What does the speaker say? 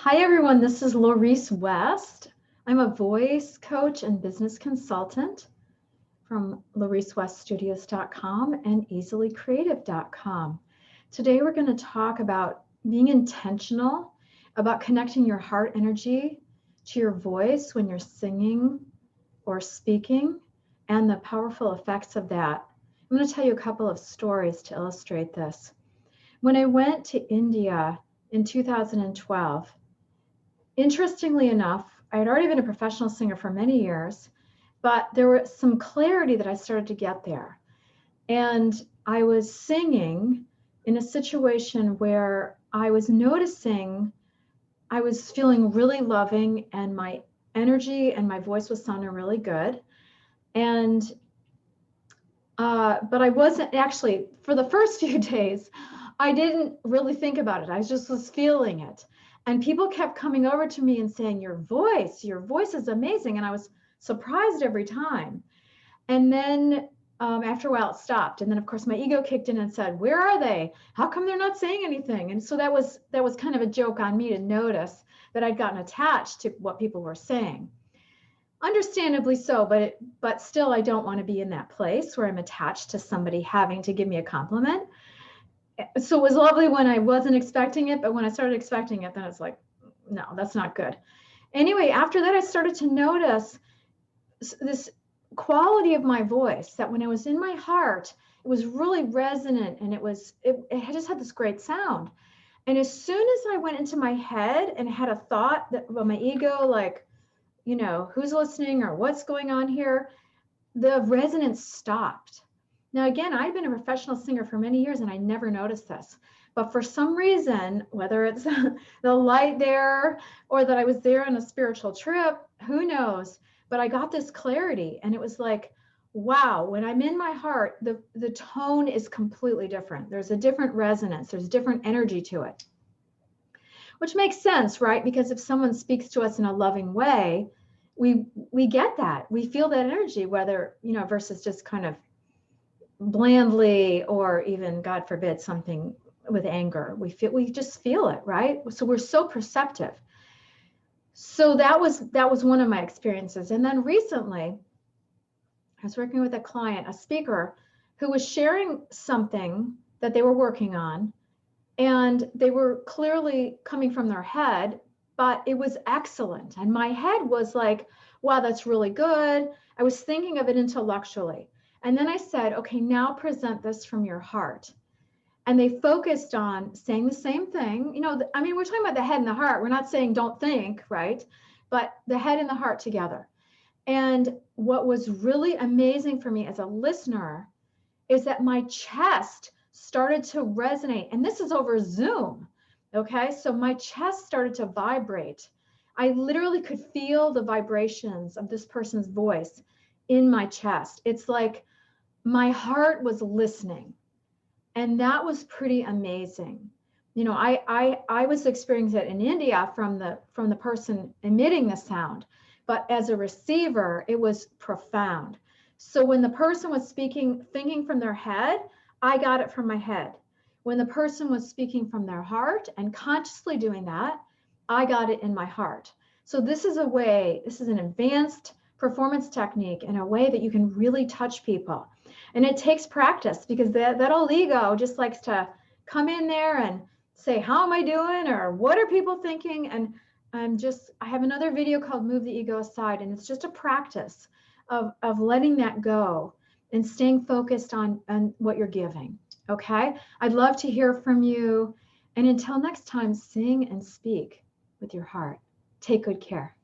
Hi, everyone. This is Laurece West. I'm a voice coach and business consultant from laureceweststudios.com and easilycreative.com. Today, we're going to talk about being intentional, about connecting your heart energy to your voice when you're singing or speaking, and the powerful effects of that. I'm going to tell you a couple of stories to illustrate this. When I went to India in 2012, interestingly enough, I had already been a professional singer for many years, but there was some clarity that I started to get there. And I was singing in a situation where I was noticing I was feeling really loving and my energy and my voice was sounding really good. And but I wasn't actually, for the first few days, I didn't really think about it. I just was feeling it. And people kept coming over to me and saying, your voice is amazing. And I was surprised every time. And then after a while, it stopped. And then, of course, my ego kicked in and said, where are they? How come they're not saying anything? And so that was kind of a joke on me to notice that I'd gotten attached to what people were saying. Understandably so, but still, I don't want to be in that place where I'm attached to somebody having to give me a compliment. So it was lovely when I wasn't expecting it, but when I started expecting it, then it's like, no, that's not good. Anyway, after that, I started to notice this quality of my voice, that when it was in my heart, it was really resonant, and it just had this great sound. And as soon as I went into my head and had a thought that, well, my ego, like, who's listening or what's going on here, the resonance stopped. Now, again, I've been a professional singer for many years and I never noticed this. But for some reason, whether it's the light there or that I was there on a spiritual trip, who knows? But I got this clarity, and it was like, wow, when I'm in my heart, the tone is completely different. There's a different resonance. There's different energy to it, which makes sense, right? Because if someone speaks to us in a loving way, we get that. We feel that energy, whether, versus just kind of blandly, or even, God forbid, something with anger. We just feel it, right? So we're so perceptive. So that was one of my experiences. And then recently, I was working with a client, a speaker, who was sharing something that they were working on, and they were clearly coming from their head, but it was excellent. And my head was like, wow, that's really good. I was thinking of it intellectually. And then I said, okay, now present this from your heart. And they focused on saying the same thing. We're talking about the head and the heart. We're not saying don't think, right? But the head and the heart together. And what was really amazing for me as a listener is that my chest started to resonate. And this is over Zoom. Okay. So my chest started to vibrate. I literally could feel the vibrations of this person's voice in my chest. It's like my heart was listening. And that was pretty amazing. I was experiencing it in India from the person emitting the sound, but as a receiver, it was profound. So when the person was speaking, thinking from their head, I got it from my head. When the person was speaking from their heart and consciously doing that, I got it in my heart. So this is an advanced performance technique in a way that you can really touch people. And it takes practice, because that old ego just likes to come in there and say, how am I doing? Or what are people thinking? And I have another video called Move the Ego Aside. And it's just a practice of letting that go and staying focused on what you're giving. Okay. I'd love to hear from you. And until next time, sing and speak with your heart. Take good care.